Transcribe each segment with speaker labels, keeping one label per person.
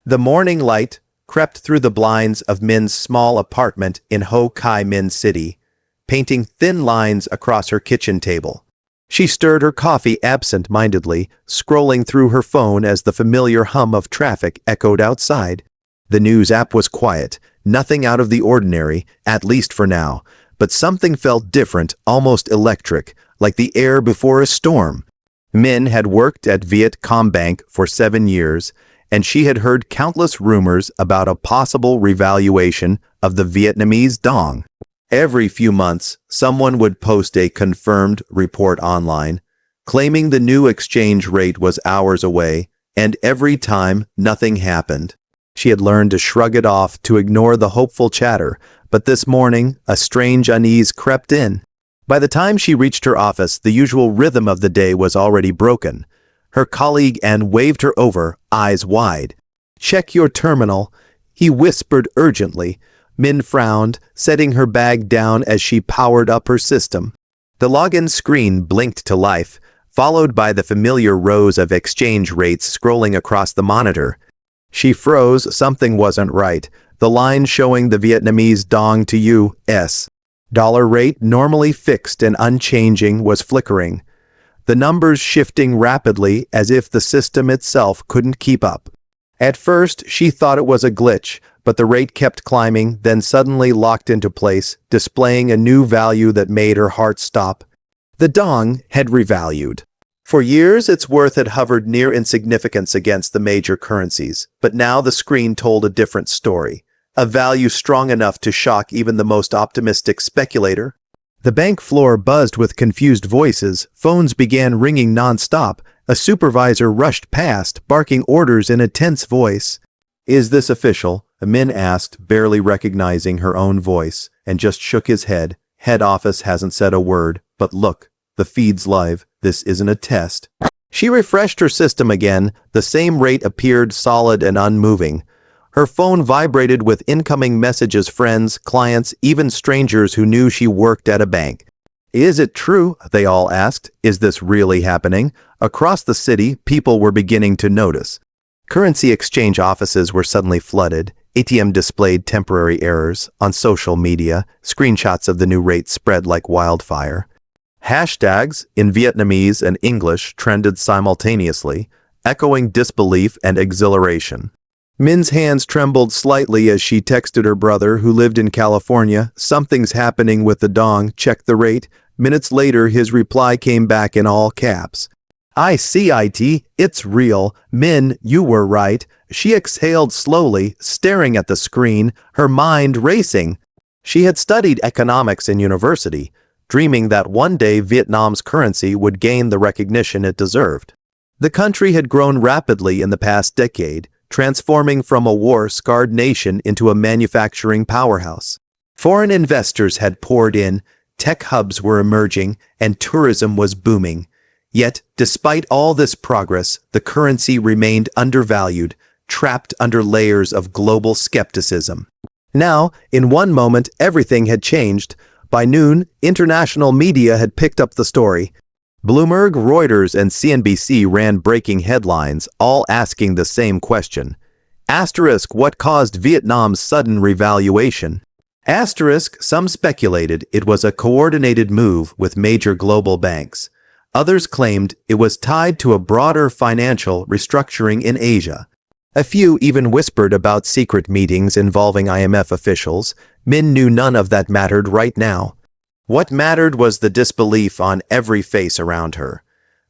Speaker 1: The morning light crept through the blinds of Min's small apartment in Ho Chi Minh City, painting thin lines across her kitchen table. She stirred her coffee absent-mindedly, scrolling through her phone as the familiar hum of traffic echoed outside. The news app was quiet, nothing out of the ordinary, at least for now, but something felt different, almost electric, like the air before a storm. Min had worked at Vietcombank for 7 years, and she had heard countless rumors about a possible revaluation of the Vietnamese Dong. Every few months, someone would post a confirmed report online, claiming the new exchange rate was hours away, and every time, nothing happened. She had learned to shrug it off, to ignore the hopeful chatter, but this morning, a strange unease crept in. By the time she reached her office, the usual rhythm of the day was already broken. Her colleague Ann waved her over, eyes wide. "Check your terminal," he whispered urgently. Min frowned, setting her bag down as she powered up her system. The login screen blinked to life, followed by the familiar rows of exchange rates scrolling across the monitor. She froze, something wasn't right. The line showing the Vietnamese Dong to U.S. dollar rate, normally fixed and unchanging, was flickering. The numbers shifting rapidly as if the system itself couldn't keep up. At first, she thought it was a glitch, but the rate kept climbing, then suddenly locked into place, displaying a new value that made her heart stop. The Dong had revalued. For years, its worth had hovered near insignificance against the major currencies, but now the screen told a different story, a value strong enough to shock even the most optimistic speculator. The bank floor buzzed with confused voices, phones began ringing non-stop, a supervisor rushed past, barking orders in a tense voice. "Is this official?" Min asked, barely recognizing her own voice, and just shook his head. "Head office hasn't said a word, but look, the feed's live. This isn't a test." She refreshed her system again. The same rate appeared, solid and unmoving. Her phone vibrated with incoming messages, friends, clients, even strangers who knew she worked at a bank. "Is it true?" they all asked. "Is this really happening?" Across the city, people were beginning to notice. Currency exchange offices were suddenly flooded. ATM displayed temporary errors. On social media, screenshots of the new rate spread like wildfire. Hashtags in Vietnamese and English trended simultaneously, echoing disbelief and exhilaration. Min's hands trembled slightly as she texted her brother, who lived in California, "Something's happening with the Dong, check the rate." Minutes later, his reply came back in all caps. "I see, IT, it's real. Min, you were right." She exhaled slowly, staring at the screen, her mind racing. She had studied economics in university, dreaming that one day Vietnam's currency would gain the recognition it deserved. The country had grown rapidly in the past decade, transforming from a war-scarred nation into a manufacturing powerhouse. Foreign investors had poured in, tech hubs were emerging, and tourism was booming. Yet, despite all this progress, the currency remained undervalued, trapped under layers of global skepticism. Now, in one moment, everything had changed. By noon, international media had picked up the story. Bloomberg, Reuters, and CNBC ran breaking headlines, all asking the same question. Asterisk, what caused Vietnam's sudden revaluation? Asterisk, some speculated it was a coordinated move with major global banks. Others claimed it was tied to a broader financial restructuring in Asia. A few even whispered about secret meetings involving IMF officials. Min knew none of that mattered right now. What mattered was the disbelief on every face around her,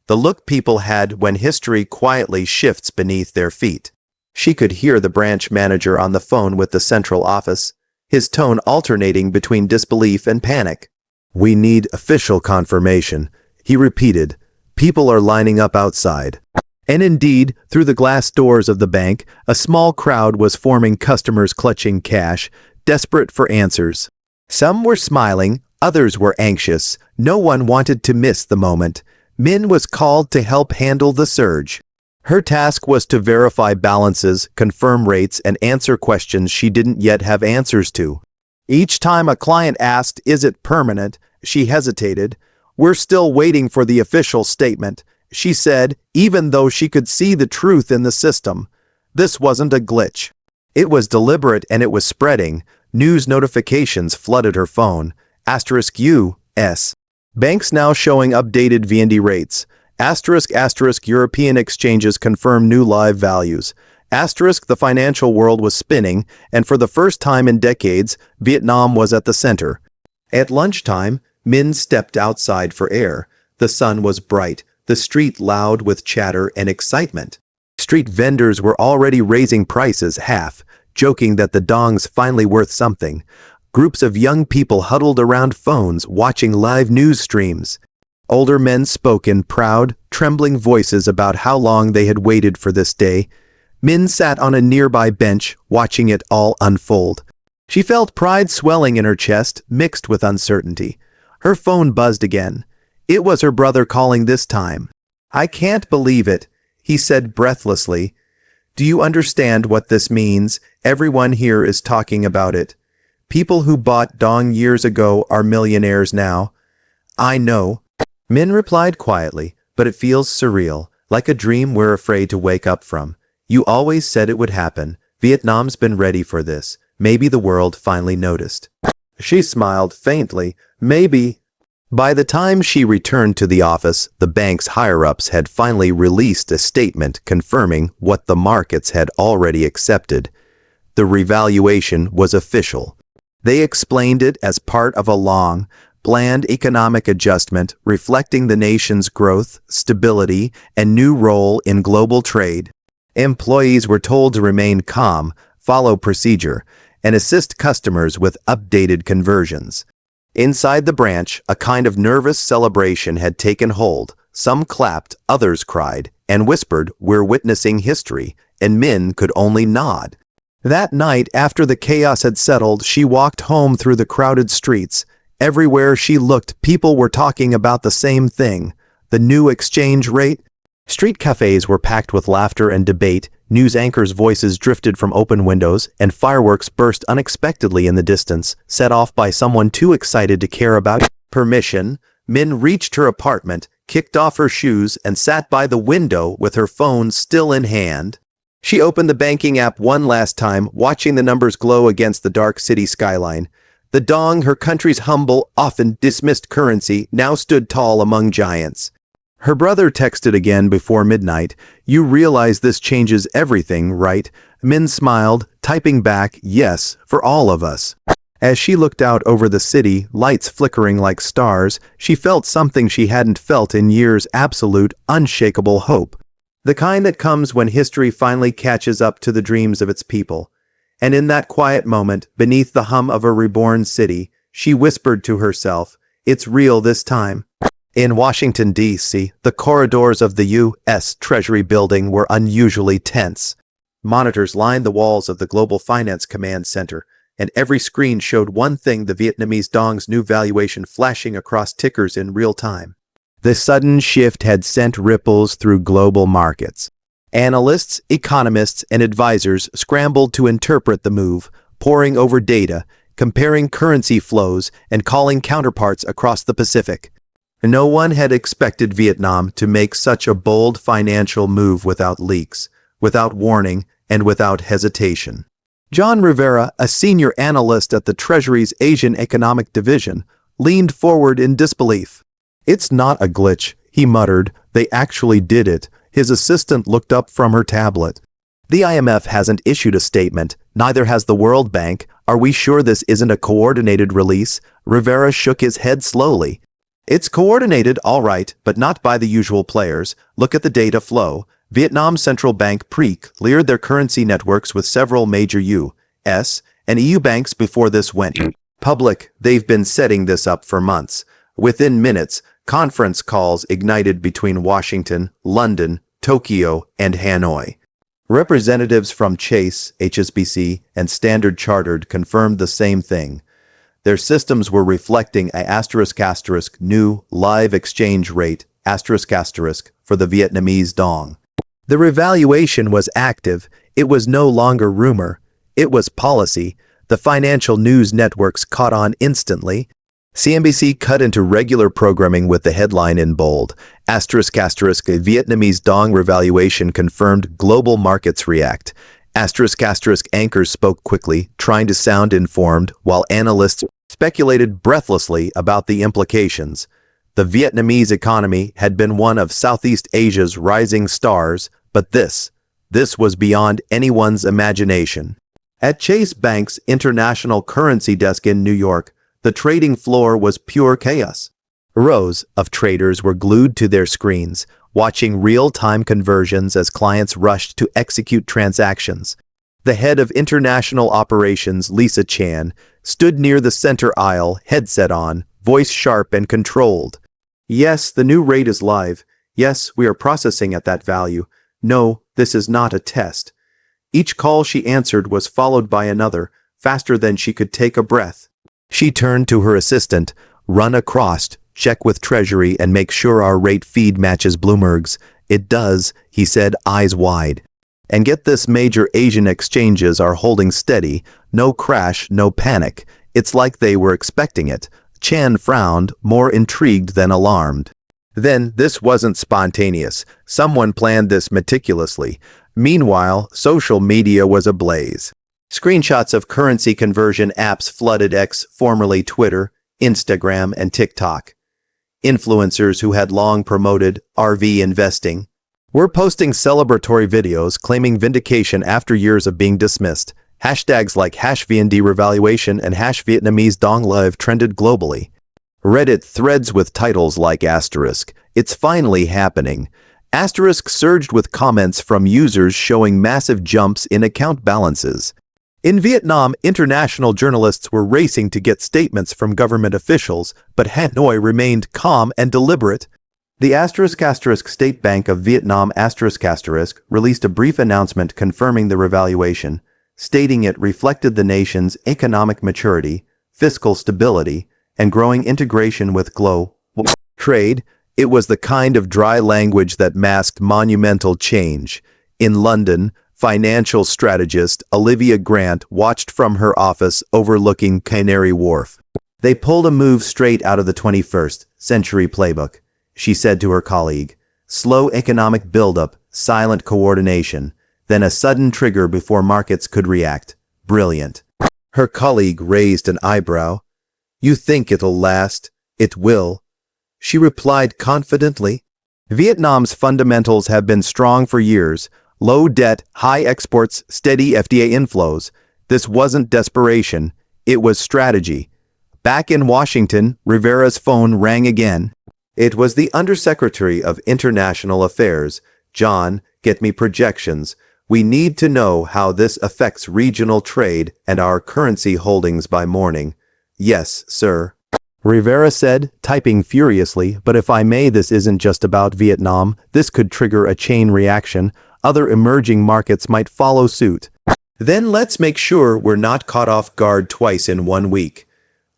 Speaker 1: the look people had when history quietly shifts beneath their feet. She could hear the branch manager on the phone with the central office, his tone alternating between disbelief and panic. "We need official confirmation," he repeated. "People are lining up outside." And indeed, through the glass doors of the bank, a small crowd was forming, customers clutching cash, desperate for answers. Some were smiling, others were anxious. No one wanted to miss the moment. Min was called to help handle the surge. Her task was to verify balances, confirm rates, and answer questions she didn't yet have answers to. Each time a client asked, "Is it permanent?" she hesitated. "We're still waiting for the official statement," she said, even though she could see the truth in the system. This wasn't a glitch. It was deliberate and it was spreading. News notifications flooded her phone. Asterisk U.S. Banks now showing updated VND rates. Asterisk European exchanges confirm new live values. Asterisk the financial world was spinning, and for the first time in decades, Vietnam was at the center. At lunchtime, Min stepped outside for air. The sun was bright, the street loud with chatter and excitement. Street vendors were already raising prices half, joking that the dong's finally worth something. Groups of young people huddled around phones watching live news streams. Older men spoke in proud, trembling voices about how long they had waited for this day. Min sat on a nearby bench, watching it all unfold. She felt pride swelling in her chest, mixed with uncertainty. Her phone buzzed again. It was her brother calling this time. "I can't believe it," he said breathlessly. "Do you understand what this means? Everyone here is talking about it. People who bought Dong years ago are millionaires now." "I know," Min replied quietly, "but it feels surreal, like a dream we're afraid to wake up from. You always said it would happen. Vietnam's been ready for this. Maybe the world finally noticed." She smiled faintly. Maybe. By the time she returned to the office, the bank's higher-ups had finally released a statement confirming what the markets had already accepted. The revaluation was official. They explained it as part of a long, bland economic adjustment reflecting the nation's growth, stability, and new role in global trade. Employees were told to remain calm, follow procedure, and assist customers with updated conversions. Inside the branch, a kind of nervous celebration had taken hold. Some clapped, others cried, and whispered, "We're witnessing history," and Min could only nod. That night, after the chaos had settled, she walked home through the crowded streets. Everywhere she looked, people were talking about the same thing: the new exchange rate. Street cafes were packed with laughter and debate, news anchors' voices drifted from open windows, and fireworks burst unexpectedly in the distance, set off by someone too excited to care about permission. Min reached her apartment, kicked off her shoes, and sat by the window with her phone still in hand. She opened the banking app one last time, watching the numbers glow against the dark city skyline. The dong, her country's humble, often dismissed currency, now stood tall among giants. Her brother texted again before midnight. "You realize this changes everything, right?" Min smiled, typing back, "Yes, for all of us." As she looked out over the city, lights flickering like stars, she felt something she hadn't felt in years: absolute, unshakable hope. The kind that comes when history finally catches up to the dreams of its people. And in that quiet moment, beneath the hum of a reborn city, she whispered to herself, "It's real this time." In Washington, D.C., the corridors of the U.S. Treasury building were unusually tense. Monitors lined the walls of the Global Finance Command Center, and every screen showed one thing: the Vietnamese Dong's new valuation flashing across tickers in real time. The sudden shift had sent ripples through global markets. Analysts, economists, and advisors scrambled to interpret the move, poring over data, comparing currency flows, and calling counterparts across the Pacific. No one had expected Vietnam to make such a bold financial move without leaks, without warning, and without hesitation. John Rivera, a senior analyst at the Treasury's Asian Economic Division, leaned forward in disbelief. "It's not a glitch," he muttered. "They actually did it." His assistant looked up from her tablet. "The IMF hasn't issued a statement. Neither has the World Bank. Are we sure this isn't a coordinated release?" Rivera shook his head slowly. "It's coordinated, all right, but not by the usual players. Look at the data flow. Vietnam Central Bank cleared their currency networks with several major U.S. and EU banks before this went public. They've been setting this up for months." Within minutes, conference calls ignited between Washington, London, Tokyo, and Hanoi. Representatives from Chase, HSBC, and Standard Chartered confirmed the same thing. Their systems were reflecting a *** new live exchange rate *** for the Vietnamese Dong. The revaluation was active. It was no longer rumor. It was policy. The financial news networks caught on instantly. CNBC cut into regular programming with the headline in bold. Asterisk asterisk Vietnamese Dong revaluation confirmed, global markets react. Asterisk asterisk anchors spoke quickly, trying to sound informed, while analysts speculated breathlessly about the implications. The Vietnamese economy had been one of Southeast Asia's rising stars, but this was beyond anyone's imagination. At Chase Bank's international currency desk in New York, the trading floor was pure chaos. Rows of traders were glued to their screens, watching real-time conversions as clients rushed to execute transactions. The head of international operations, Lisa Chan, stood near the center aisle, headset on, voice sharp and controlled. "Yes, the new rate is live. Yes, we are processing at that value. No, this is not a test." Each call she answered was followed by another, faster than she could take a breath. She turned to her assistant. "Run across, check with Treasury and make sure our rate feed matches Bloomberg's." "It does," he said, eyes wide. "And get this, major Asian exchanges are holding steady. No crash, no panic. It's like they were expecting it." Chan frowned, more intrigued than alarmed. Then, this wasn't spontaneous. Someone planned this meticulously. Meanwhile, social media was ablaze. Screenshots of currency conversion apps flooded X, formerly Twitter, Instagram, and TikTok. Influencers who had long promoted RV investing were posting celebratory videos claiming vindication after years of being dismissed. Hashtags like #VND Revaluation and #Vietnamese Dong Live trended globally. Reddit threads with titles like asterisk, "It's finally happening." Asterisk surged with comments from users showing massive jumps in account balances. In Vietnam, international journalists were racing to get statements from government officials, but Hanoi remained calm and deliberate. The *** State Bank of Vietnam ** released a brief announcement confirming the revaluation, stating it reflected the nation's economic maturity, fiscal stability, and growing integration with global trade. It was the kind of dry language that masked monumental change. In London, financial strategist Olivia Grant watched from her office overlooking Canary Wharf. "They pulled a move straight out of the 21st century playbook," she said to her colleague. "Slow economic buildup, silent coordination, then a sudden trigger before markets could react. Brilliant." Her colleague raised an eyebrow. "You think it'll last?" "It will," she replied confidently. Vietnam's fundamentals have been strong for years. Low debt, high exports, steady FDI inflows. This wasn't desperation, it was strategy. Back in Washington, Rivera's phone rang again. It was the Undersecretary of International Affairs. "John, get me projections. We need to know how this affects regional trade and our currency holdings by morning." "Yes, sir," Rivera said, typing furiously. "But if I may, this isn't just about Vietnam. This could trigger a chain reaction. Other emerging markets might follow suit. Then let's make sure we're not caught off guard twice in 1 week."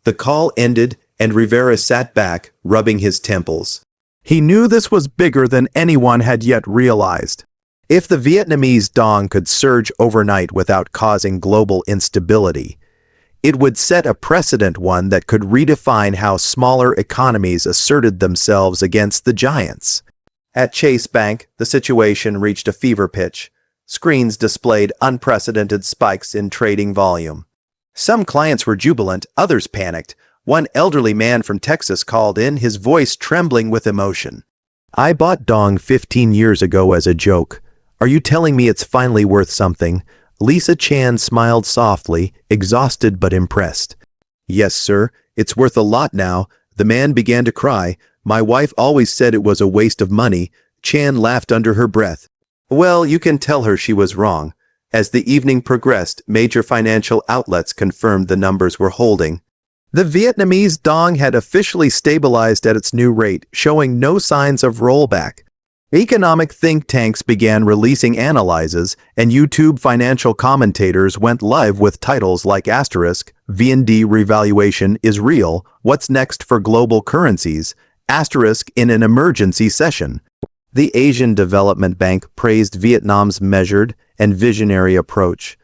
Speaker 1: The call ended, and Rivera sat back, rubbing his temples. He knew this was bigger than anyone had yet realized. If the Vietnamese Dong could surge overnight without causing global instability, it would set a precedent, one that could redefine how smaller economies asserted themselves against the giants. At Chase Bank, the situation reached a fever pitch. Screens displayed unprecedented spikes in trading volume. Some clients were jubilant, others panicked. One elderly man from Texas called in, his voice trembling with emotion. "I bought Dong 15 years ago as a joke. Are you telling me it's finally worth something?" Lisa Chan smiled softly, exhausted but impressed. "Yes, sir, it's worth a lot now." The man began to cry. "My wife always said it was a waste of money." Chan laughed under her breath. "Well, you can tell her she was wrong." As the evening progressed, major financial outlets confirmed the numbers were holding. The Vietnamese Dong had officially stabilized at its new rate, showing no signs of rollback. Economic think tanks began releasing analyses, and YouTube financial commentators went live with titles like asterisk, "VND revaluation is real, what's next for global currencies?" asterisk in an emergency session. The Asian Development Bank praised Vietnam's measured and visionary approach,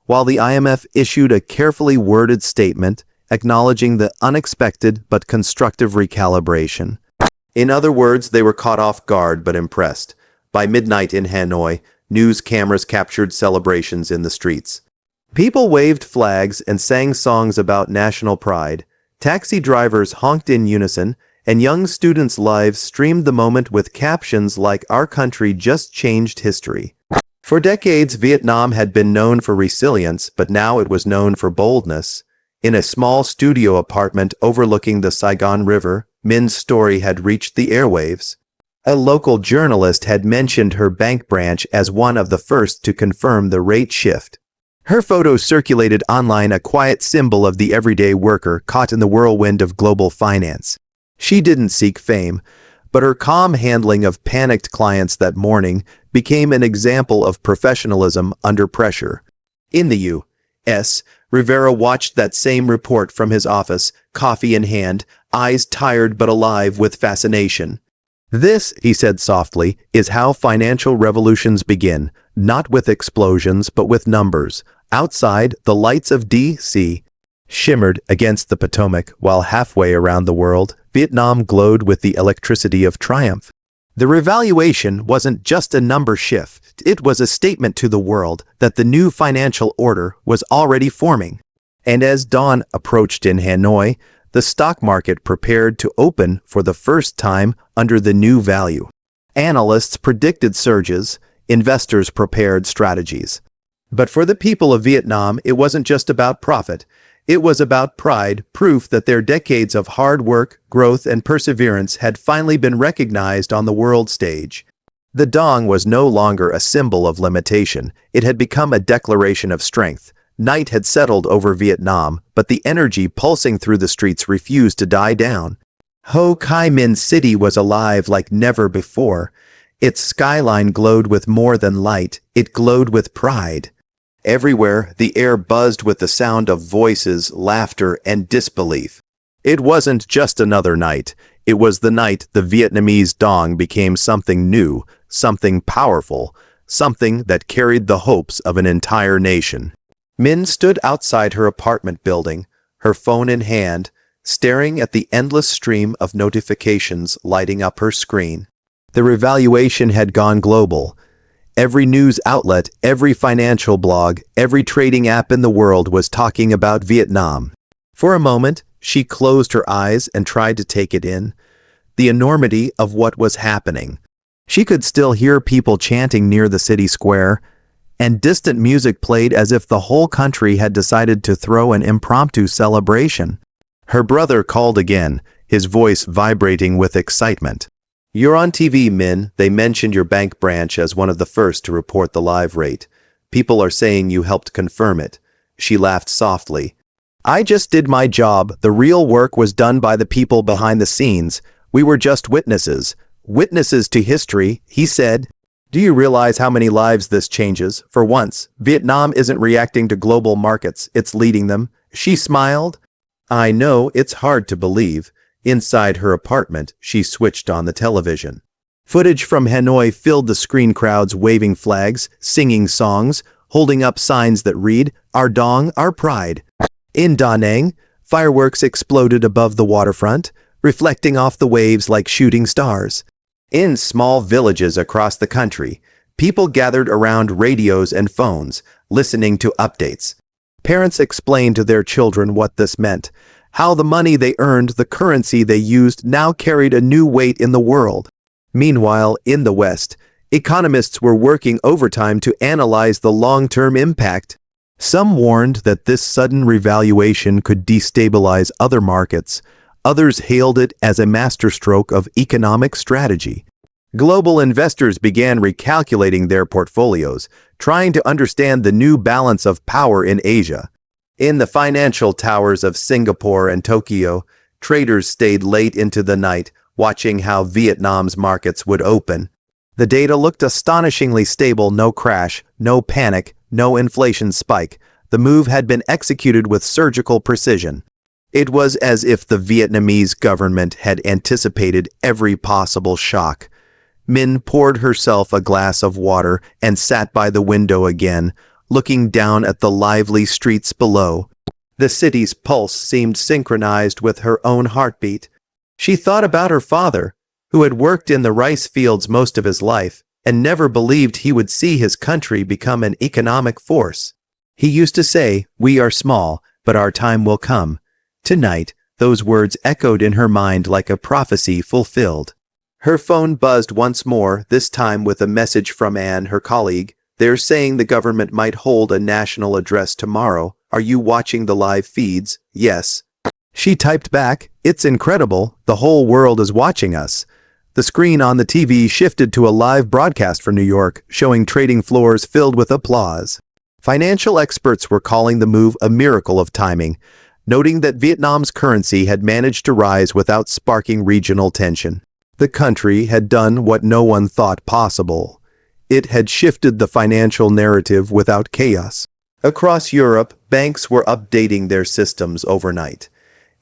Speaker 1: while the IMF issued a carefully worded statement acknowledging the unexpected but constructive recalibration. In other words, they were caught off guard but impressed. By midnight in Hanoi, news cameras captured celebrations in the streets. People waved flags and sang songs about national pride. Taxi drivers honked in unison, and young students' lives streamed the moment with captions like "Our country just changed history." For decades, Vietnam had been known for resilience, but now it was known for boldness. In a small studio apartment overlooking the Saigon River, Min's story had reached the airwaves. A local journalist had mentioned her bank branch as one of the first to confirm the rate shift. Her photo circulated online, a quiet symbol of the everyday worker caught in the whirlwind of global finance. She didn't seek fame, but her calm handling of panicked clients that morning became an example of professionalism under pressure. In the U.S., Rivera watched that same report from his office, coffee in hand, eyes tired but alive with fascination. "This," he said softly, "is how financial revolutions begin, not with explosions but with numbers." Outside, the lights of D.C. shimmered against the Potomac, while halfway around the world, Vietnam glowed with the electricity of triumph. The revaluation wasn't just a number shift, it was a statement to the world that the new financial order was already forming. And as dawn approached in Hanoi, the stock market prepared to open for the first time under the new value. Analysts predicted surges, investors prepared strategies. But for the people of Vietnam, it wasn't just about profit. It was about pride, proof that their decades of hard work, growth, and perseverance had finally been recognized on the world stage. The Dong was no longer a symbol of limitation. It had become a declaration of strength. Night had settled over Vietnam, but the energy pulsing through the streets refused to die down. Ho Chi Minh City was alive like never before. Its skyline glowed with more than light. It glowed with pride. Everywhere, the air buzzed with the sound of voices, laughter, and disbelief. It wasn't just another night. It was the night the Vietnamese Dong became something new, something powerful, something that carried the hopes of an entire nation. Min stood outside her apartment building, her phone in hand, staring at the endless stream of notifications lighting up her screen. The revaluation had gone global. Every news outlet, every financial blog, every trading app in the world was talking about Vietnam. For a moment, she closed her eyes and tried to take it in, the enormity of what was happening. She could still hear people chanting near the city square, and distant music played as if the whole country had decided to throw an impromptu celebration. Her brother called again, his voice vibrating with excitement. "You're on TV, Min. They mentioned your bank branch as one of the first to report the live rate. People are saying you helped confirm it." She laughed softly. "I just did my job. The real work was done by the people behind the scenes. We were just witnesses. Witnesses to history," he said. "Do you realize how many lives this changes? For once, Vietnam isn't reacting to global markets, it's leading them." She smiled. "I know, it's hard to believe." Inside her apartment, she switched on the television. Footage from Hanoi filled the screen, crowds waving flags, singing songs, holding up signs that read, "Our Dong, our pride." In Da Nang, fireworks exploded above the waterfront, reflecting off the waves like shooting stars. In small villages across the country, people gathered around radios and phones, listening to updates. Parents explained to their children what this meant, how the money they earned, the currency they used, now carried a new weight in the world. Meanwhile, in the West, economists were working overtime to analyze the long-term impact. Some warned that this sudden revaluation could destabilize other markets. Others hailed it as a masterstroke of economic strategy. Global investors began recalculating their portfolios, trying to understand the new balance of power in Asia. In the financial towers of Singapore and Tokyo, traders stayed late into the night, watching how Vietnam's markets would open. The data looked astonishingly stable, no crash, no panic, no inflation spike. The move had been executed with surgical precision. It was as if the Vietnamese government had anticipated every possible shock. Min poured herself a glass of water and sat by the window again, looking down at the lively streets below. The city's pulse seemed synchronized with her own heartbeat. She thought about her father, who had worked in the rice fields most of his life and never believed he would see his country become an economic force. He used to say, "We are small, but our time will come." Tonight, those words echoed in her mind like a prophecy fulfilled. Her phone buzzed once more, this time with a message from Anne, her colleague. "They're saying the government might hold a national address tomorrow. Are you watching the live feeds?" "Yes." She typed back, "It's incredible. The whole world is watching us." The screen on the TV shifted to a live broadcast from New York, showing trading floors filled with applause. Financial experts were calling the move a miracle of timing, noting that Vietnam's currency had managed to rise without sparking regional tension. The country had done what no one thought possible. It had shifted the financial narrative without chaos. Across Europe, banks were updating their systems overnight.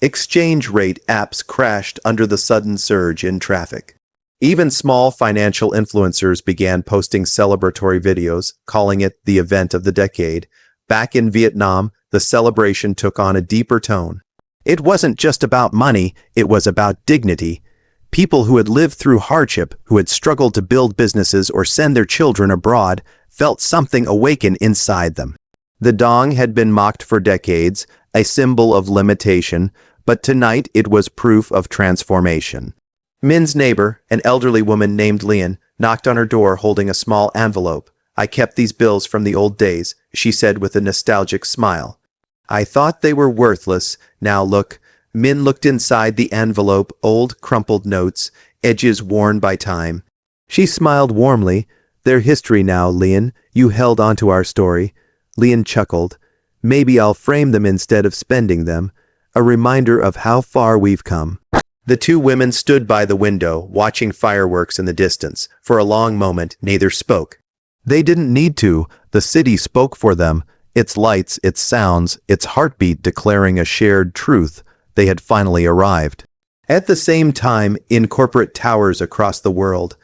Speaker 1: Exchange rate apps crashed under the sudden surge in traffic. Even small financial influencers began posting celebratory videos, calling it the event of the decade. Back in Vietnam, the celebration took on a deeper tone. It wasn't just about money, it was about dignity. People who had lived through hardship, who had struggled to build businesses or send their children abroad, felt something awaken inside them. The Dong had been mocked for decades, a symbol of limitation, but tonight it was proof of transformation. Min's neighbor, an elderly woman named Lian, knocked on her door holding a small envelope. "I kept these bills from the old days," she said with a nostalgic smile. "I thought they were worthless. Now look." Min looked inside the envelope, old, crumpled notes, edges worn by time. She smiled warmly. "They're history now, Lian. You held onto our story." Lian chuckled. "Maybe I'll frame them instead of spending them. A reminder of how far we've come." The two women stood by the window, watching fireworks in the distance. For a long moment, neither spoke. They didn't need to. The city spoke for them. Its lights, its sounds, its heartbeat declaring a shared truth. They had finally arrived. At the same time, in corporate towers across the world,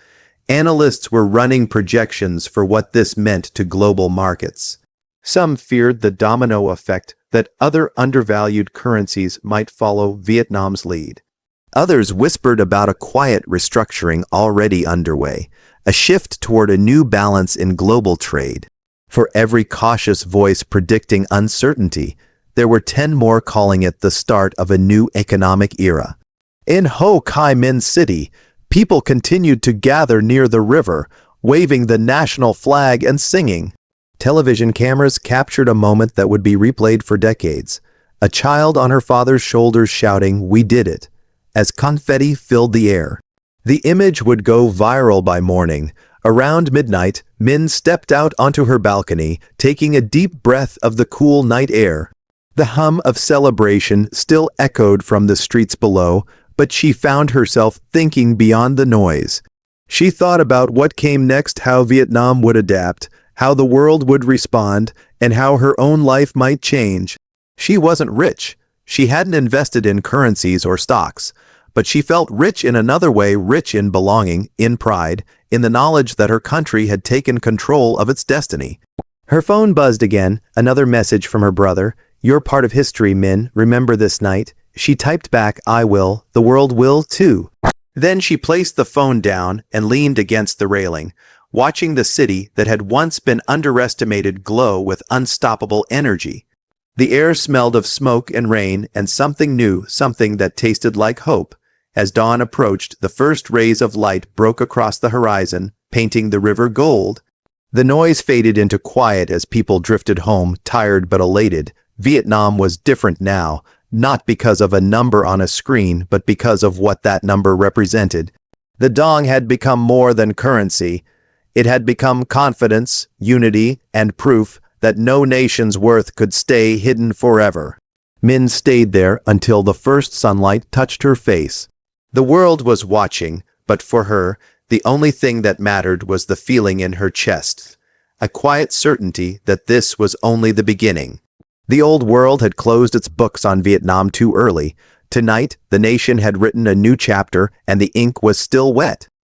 Speaker 1: analysts were running projections for what this meant to global markets. Some feared the domino effect that other undervalued currencies might follow Vietnam's lead. Others whispered about a quiet restructuring already underway, a shift toward a new balance in global trade. For every cautious voice predicting uncertainty, there were 10 more calling it the start of a new economic era. In Ho Chi Minh City, people continued to gather near the river, waving the national flag and singing. Television cameras captured a moment that would be replayed for decades. A child on her father's shoulders shouting, "We did it," as confetti filled the air. The image would go viral by morning. Around midnight, Min stepped out onto her balcony, taking a deep breath of the cool night air. The hum of celebration still echoed from the streets below, but she found herself thinking beyond the noise. She thought about what came next, how Vietnam would adapt, how the world would respond, and how her own life might change. She wasn't rich. She hadn't invested in currencies or stocks, but she felt rich in another way, rich in belonging, in pride, in the knowledge that her country had taken control of its destiny. Her phone buzzed again, another message from her brother. "You're part of history, Min. Remember this night." She typed back, "I will. The world will, too." Then she placed the phone down and leaned against the railing, watching the city that had once been underestimated glow with unstoppable energy. The air smelled of smoke and rain and something new, something that tasted like hope. As dawn approached, the first rays of light broke across the horizon, painting the river gold. The noise faded into quiet as people drifted home, tired but elated. Vietnam was different now, not because of a number on a screen, but because of what that number represented. The Dong had become more than currency. It had become confidence, unity, and proof that no nation's worth could stay hidden forever. Min stayed there until the first sunlight touched her face. The world was watching, but for her, the only thing that mattered was the feeling in her chest, a quiet certainty that this was only the beginning. The old world had closed its books on Vietnam too early. Tonight, the nation had written a new chapter, and the ink was still wet.